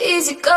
easy go.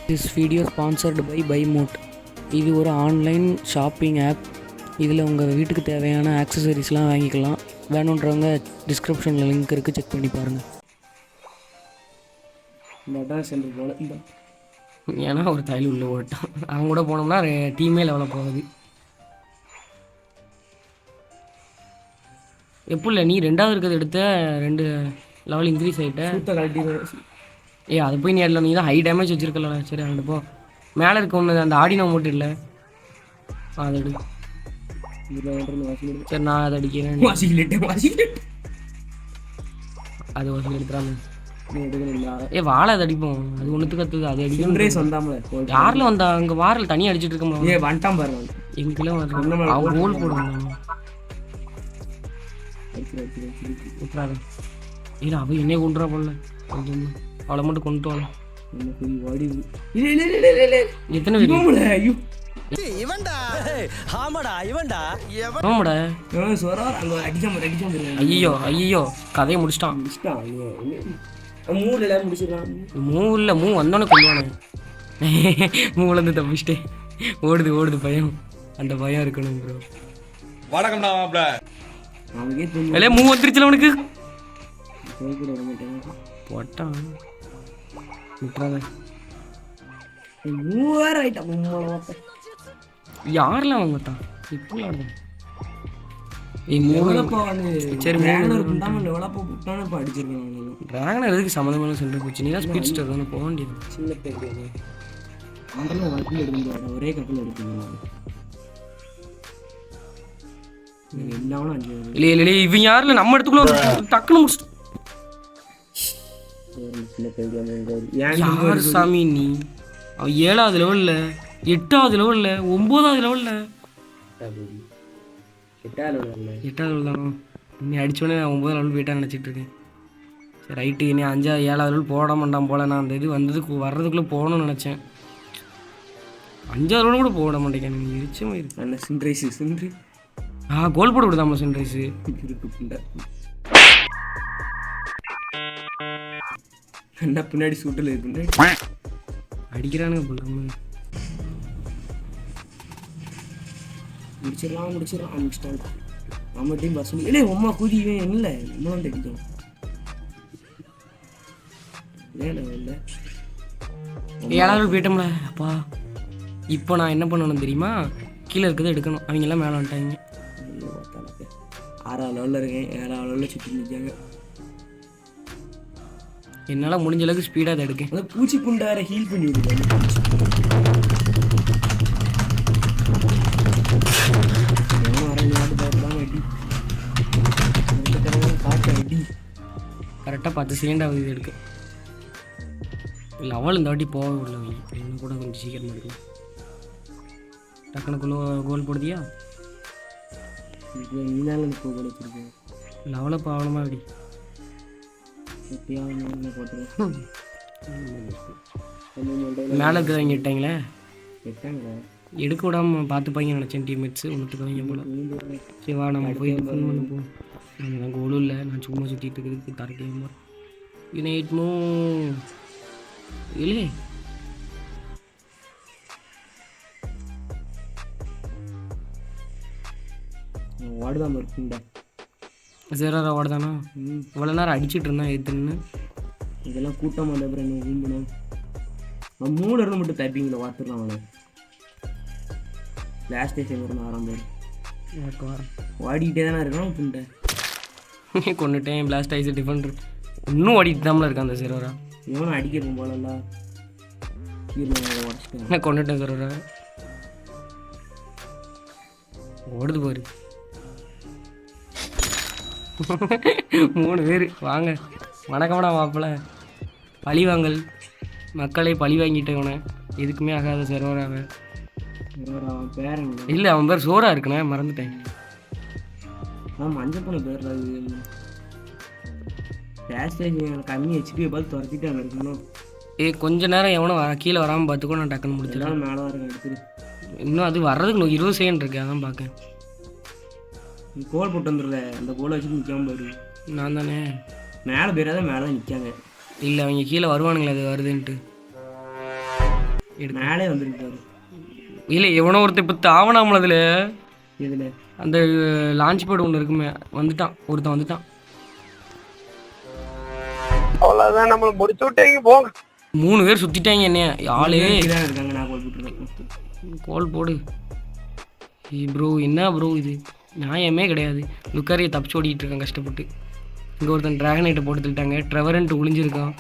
This video sponsored by BuyMote. இது ஒரு online shopping app. இதில் உங்கள் வீட்டுக்கு தேவையான ஆக்சசரிஸ்லாம் வாங்கிக்கலாம். வேணுன்றவங்க டிஸ்கிரிப்ஷனில் லிங்க் இருக்குது, செக் பண்ணி பாருங்கள். இந்த அட்ரஸ் சென்டர் போல் இந்த ஏன்னா ஒரு தையல் உள்ளே ஓட்டான். அவங்க கூட போனோம்னா டீமே லெவலில் போகுது. எப்படி நீ ரெண்டாவது இருக்கிறது எடுத்த 2 லெவல் இன்க்ரீஸ் ஆகிட்டேன். அது போய் நீ அதில் நீ தான் ஹை டேமேஜ் வச்சுருக்கல. சரி அங்கிட்டு போ. மேலே இருக்க ஒன்று அந்த ஆடினோ மட்டும் இல்லை, அது எடு. சரி நான் அதை அடிக்கிறேன். அது வசதி எடுத்துறாங்க. வாழை அது அடிப்போம். அது ஒன்றுத்துக்கு கற்றுது. அது அடிக்கும். யாரில் வந்தா அங்கே வாரில் தனியாக அடிச்சுட்டு இருக்கோம். வந்துட்டான் பாருங்க. எங்கெல்லாம் வந்து அவங்க கோல் போடுவாங்க. இல்லை அவள் என்னைய கொண்டுறா போடல. அவளை மட்டும் கொண்டு வாங்க. எத்தனை பேர்? ஐயோ ஐயோ கதையை முடிச்சிட்டான். மூ வந்தோன்னு கொள்வானே. மூலேருந்து தப்பிச்சிட்டேன். ஓடுது பயம். அந்த பயம் இருக்கணும் ப்ரோ. மூ வந்துருச்சுல உனக்கு. போட்டான் யாரெல்லாம் வாங்கத்தான் இப்போ டிராகனர் எதுக்கு சம்மந்தமான சொல்லிட்டு போச்சு. நீ தான் ஸ்பீட் ஸ்டார் தானே போக வேண்டியது. சின்ன பேர் ஒரே கப்பில் எடுத்துக்கணும். இல்லை இவன் யாருல நம்ம இடத்துக்குள்ள டக்குன்னு முடிச்சுட்டு யார் சாமி நீ? அவன் 7வது லெவலில் 8வது லெவலில் 9வது லெவலில் 8வது லெவல் தானோ. நீ அடித்தோடனே நான் 9வது லெவல் போயிட்டான்னு நினச்சிட்டு இருக்கேன். சரி ரைட்டு. நீ 5வது 7வது லெவல் போட மாட்டான் போல. நான் அந்த இது வர்றதுக்குள்ளே போகணும்னு நினச்சேன். 5வது லெவல் கூட போட மாட்டேங்க. நீ இருச்சமா இருக்கு. நல்ல சின்ரைஸு கோல் போட விடுதாம்மா சின்ரைஸு. என்ன பின்னாடி சூட்டில் இருக்கு அடிக்கிறானுங்க போல. முடிச்சிடலாம். நம்ம டீம் பஸ் இல்லை உமா குதிவேன் இல்லை. நம்ம வந்து அடிக்கும். இல்லை 7வது போயிட்டோம்ல. அப்பா இப்போ நான் என்ன பண்ணணும் தெரியுமா? கீழே இருக்கிறத எடுக்கணும். அவங்க எல்லாம் மேலே வந்துட்டாங்க. 6வது லெவலில் இருக்கேன். 7வது லெவலில் சுற்றி நிற்காங்க. என்னால் முடிஞ்ச அளவுக்கு ஸ்பீடாக அதை எடுக்கேன். அதை பூச்சி புண்டார ஹீல் பண்ணி விடுவேன். கரெக்டாக 10 செகண்ட் ஆகுது இது எடுக்க. இல்லை அவள் இந்த வாட்டி போக விடல. இன்னும் கூட கொஞ்சம் சீக்கிரமாக எடுக்கலாம். டக்குனுக்குள்ள கோல் போடுதியா? லெவலை பாவனமாக அப்படி மேலே இருக்கிறவங்க இட்டாங்களே. எடுக்க விடாமல் பார்த்துப்பாங்க நினச்சேன். டீம்மேட்ஸு ஒன்றுத்துக்கவங்க போல. சரி வா நம்ம போய் ஃபோன் பண்ண போவோம். நான் கோலும் இல்லை. நான் சும்மா சுற்றிட்டு இருக்கிறதுக்கு தரக்கேமா யுனைட்மோ இல்லை. வாடுதான் இருக்குண்டா. சேரா வாடுதானா? இவ்வளோ நேரம் அடிச்சுட்டு இருந்தான் எதுன்னு. இதெல்லாம் கூட்டம் வந்த அப்புறம் என்ன கும்பணும். நான் 3 இருந்து மட்டும் டைப்பிங்கில் பார்த்துடலாம். அவனை லாஸ்ட் ஸ்டேஷன் வரணும். ஆரம்பம் ஓடிக்கிட்டே தானே இருக்கான். புண்டை கொண்டுட்டேன். பிளாஸ்ட் ஐஸ் டிஃபெண்டர் இன்னும் ஓடிட்டு தாமல இருக்கான். அந்த சேரா இவனும் அடிக்கிறோம் போலலாம். உடச்சிட்டேன். கொண்டுட்டேன் சேரா. ஓடுது பாரு. 3 பேர் வாங்க. வணக்கம்டா மாப்பிள்ள. பழிவாங்கல் மக்களை பழி வாங்கிட்டவன. எதுக்குமே ஆகாத சர்வராக. இல்லை அவன் பேர் சோரா இருக்குண்ணே, மறந்துட்டேன். மஞ்சள் பண்ண பேர் கம்மி ஹெச்பியை பார்த்து துரத்திட்டு அங்கே இருக்கணும். கொஞ்ச நேரம் எவனும் கீழே வராமல் பார்த்துக்கோ. நான் டக்குன்னு முடிச்சிடலாம். மேலே வர எடுத்துரு. இன்னும் அது வர்றதுக்கு 20 செகண்ட் இருக்கு. அதான் பார்க்கேன். கோல் போட்டு வந்துடுற அந்த கோலை வச்சுட்டு நிற்காம பாரு. நான் தானே மேலே போயிடாத, மேலே தான் நிற்காங்க. இல்லை அவங்க கீழே வருவானுங்களே அது வருதுன்ட்டு மேலே வந்துருக்காரு. இல்லை எவனோ ஒருத்தர் இப்போ தாவணாமல் அதில் இதில் அந்த லான்ச் பேட் ஒன்று இருக்குமே வந்துட்டான், ஒருத்தன் வந்துட்டான். அவ்வளோதான், நம்மளை முடிச்சு விட்டீங்க போங்க. 3 பேர் சுற்றிட்டாங்க என்ன ஆளே இருக்காங்க. நான் கோல் போட்டுருக்கேன். கோல் போடு ப்ரோ. என்ன ப்ரோ இது நியாயமே கிடையாது. லுக்காரியை தப்பிச்சு ஓடிக்கிட்டு இருக்கான் கஷ்டப்பட்டு. இங்கே ஒருத்தன் ட்ராகனைட்டை போட்டு தள்ளிட்டாங்க. ட்ரெவரன்ட்டு ஒளிஞ்சிருக்கான்.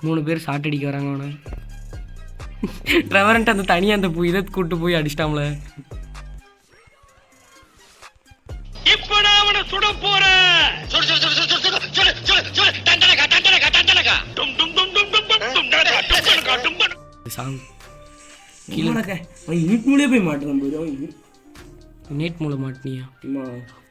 3 பேர் ஷாட் அடிக்க வராங்க அவனை. ட்ரெவரன்ட்டு அந்த தனியாக அந்த இதை கூப்பிட்டு போய் அடிச்சிட்டாம்ல. இப்போ நான் அவனை சுட போறேன். சாங் யூனிட் மூலே போய் மாட்டேன் போயிடும். நேட் மூலம் மாட்டினியா?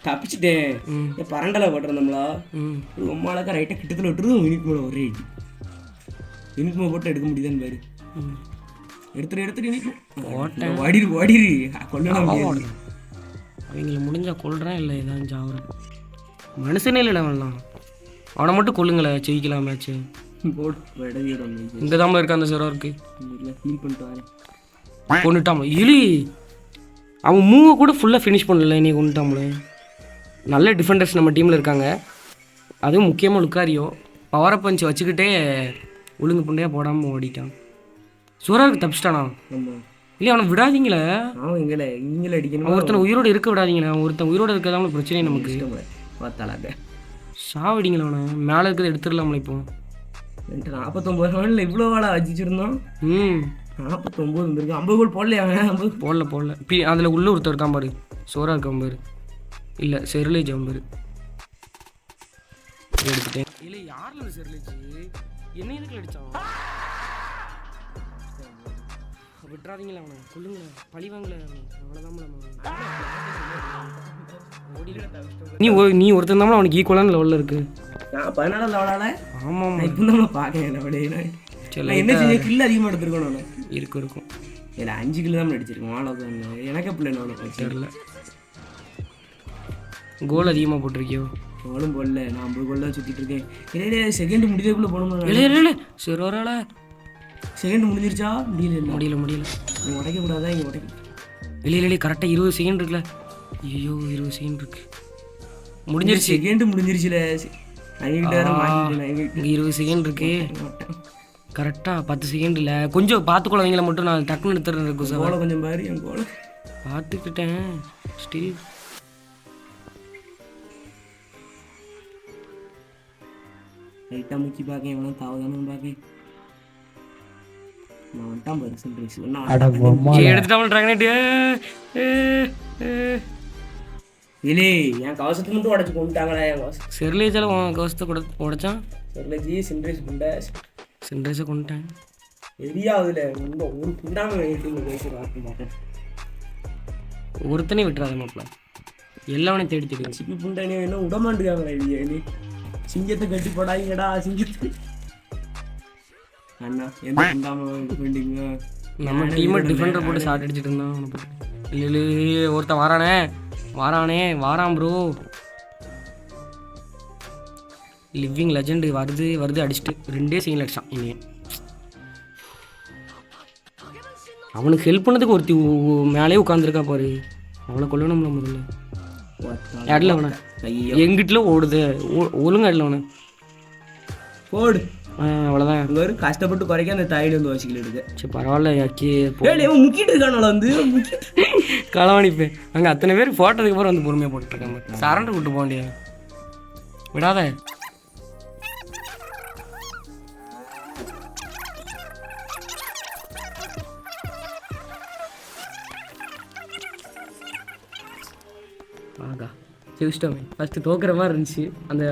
தப்பிச்சுட்டேன். பரண்டலை போட்டுருந்தோம்லா, உம்மாலக்கா ரைட்டாக கிட்டத்தில் விட்டுருது. யூனிட் மூலம் ஒரே இது. யூனிட் மூலம் போட்டு எடுக்க முடியுதான்னு பாரு. எடுத்துட்டு யூனிட் ஓடிரு கொள்ளலாம். அவங்கள முடிஞ்சா கொள்றேன், இல்லை ஏதாவது சாவுறேன். மனுஷனே இல்லை அவன்லாம். அவனை மட்டும் கொள்ளுங்களே, ஜெயிக்கலாம் மேட்ச்சு. இங்கே தான் இருக்க அந்த சிறருக்கு ஃபீல் பண்ணிட்டு வரேன். கொண்டுட்டாம இலி அவன் மூவை கூட ஃபுல்லாக ஃபினிஷ் பண்ணல. நீ கொண்டுட்டாமல. நல்ல டிஃபெண்டர்ஸ் நம்ம டீமில் இருக்காங்க. அதுவும் முக்கியமாக லுக்காரியோ பவரை பஞ்ச் வச்சுக்கிட்டே ஒழுங்கு புண்டையாக போடாமல் ஓடிட்டான். சூறாவுக்கு தப்பிச்சிட்டானா? இல்லை அவனை விடாதீங்களே. அவன் இங்கே அடிக்கணும். ஒருத்தனை உயிரோடு இருக்க விடாதீங்களே. ஒருத்தன் உயிரோடு இருக்கிறதால பிரச்சனை நமக்கு. பார்த்தாலாக சாவடிங்களே அவனை. மேலே இருக்கிறத எடுத்துடலாம்ல. இப்போ 49 ரவுண்டில் இவ்வளோ வாழை வச்சுருந்தோம். 49 வந்துருக்கு. 50 கோல் போடலையா? 50 போடல. அதில் உள்ள ஒருத்தர் இருக்கான் பாரு, சோறா இருக்கான் பாரு. இல்லை செர்லேஜ் அவன் பாரு. எடுத்துட்டேன். இல்லை யாரில் செர்லேஜ் என்ன இதுக்கு அடித்தான்? விட்டுறாதீங்களா அவனை, கொல்லுங்களேன், பழி வாங்கல. அவ்வளோதான். நீ ஒருத்தன் தான் அவனுக்கு ஈக்குவலான லெவலில் இருக்கு. 14 லெவலால. ஆமாம், இப்போ தான் பார்க்கேன். என்ன செஞ்ச கில் அதிகமாக எடுத்துருக்கணும். இருக்கும் இல்லை 5 கிலோ தான் அடிச்சிருக்கோம். அவ்வளோதான். எனக்கு பிள்ளை தெரியல. கோல் அதிகமாக போட்டிருக்கியோ? கோலும் போடல. நான் 50 கோல் தான் சுற்றிட்டு இருக்கேன். இல்லை செகண்ட் முடியக்குள்ளே போகணும். இல்லை சரி ஒரு செகண்ட் முடிஞ்சிருச்சா? முடியல. நீ உடைக்கக்கூடாதா? இங்கே உடைக்க இல்லை கரெக்டாக 20 செகண்ட் இருக்குல்ல. ஐயோ 20 செகண்ட் இருக்கு. முடிஞ்சிருச்சு. செகண்ட் முடிஞ்சிருச்சுல. இங்கே 20 செகண்ட் இருக்கு. கரெக்டாக 10 செகண்ட் இல்லை. கொஞ்சம் பார்த்துக்கொள்ளவங்கள மட்டும் நான் டக்குன்னு எடுத்துறேன். இருக்கும் சார் கோலை கொஞ்சம் பாரு. என் கோலை பார்த்துக்கிட்டேன். ஸ்டில் லைட்டாக முக்கி பார்க்கேன். எவ்வளோ தாவதானு பார்க்கேன். நான் வந்துட்டான் பாரு. எடுத்துட்டாமல் ட்ராகனைட்டு. இல்லை என் கவசத்தை மட்டும் உடச்சி கொண்டுட்டாங்களா? என் கவசம் செர்லேஜால் கவசத்தை உடைச்சான். செர்லேஜி சின்ரேஸ் குண்டை சின்ரேஸை கொண்டுட்டேன். எரியாவதுல ரொம்ப ஒரு குண்டாம பேசுகிறேன். ஒருத்தனே விட்டுறாத மாப்பிள்ள. எல்லாமே தேடி தெரியும். சிப்பி புண்டானே என்ன விடமாட்டுக்காங்களா? இல்லையா சிங்கத்தை கட்டி போடாங்கடா. சிங்கத்தை அண்ணா என்ன குண்டாம வேண்டிங்க. நம்ம டீமை டிஃபெண்டர் போட்டு ஷாட் அடிச்சுட்டு இருந்தான். இல்லை ஒருத்தன் வாரான் ப்ரோ. லிவிங் லெஜெண்டு வருது அடிச்சுட்டு 2 செகண்ட் அடிச்சான். இனி அவனுக்கு ஹெல்ப் பண்ணதுக்கு ஒருத்தி மேலே உட்காந்துருக்கா பாரு. அவளை கொல்லணும்ல முதல்ல. அடல அவனை எங்கிட்ட ஓடுது. ஒழுங்கா அடல அவனை போடு. அவ்வளோதான். ஒரு கஷ்டப்பட்டு குறைக்க அந்த தாயில வந்து வாசிக்கல இருக்கு. சரி பரவாயில்ல. முக்கிட்டு இருக்கானோட வந்து களவாணிப்பேன். அங்கே அத்தனை பேர் போட்டதுக்கு அப்புறம் வந்து பொறுமையாக போட்டுருக்காங்க. சரண்டர் விட்டு போக வேண்டிய விடாத. ஆகா ஜெயிச்சிட்டோமே. ஃபஸ்ட்டு தோக்குற மாதிரி இருந்துச்சு. அந்த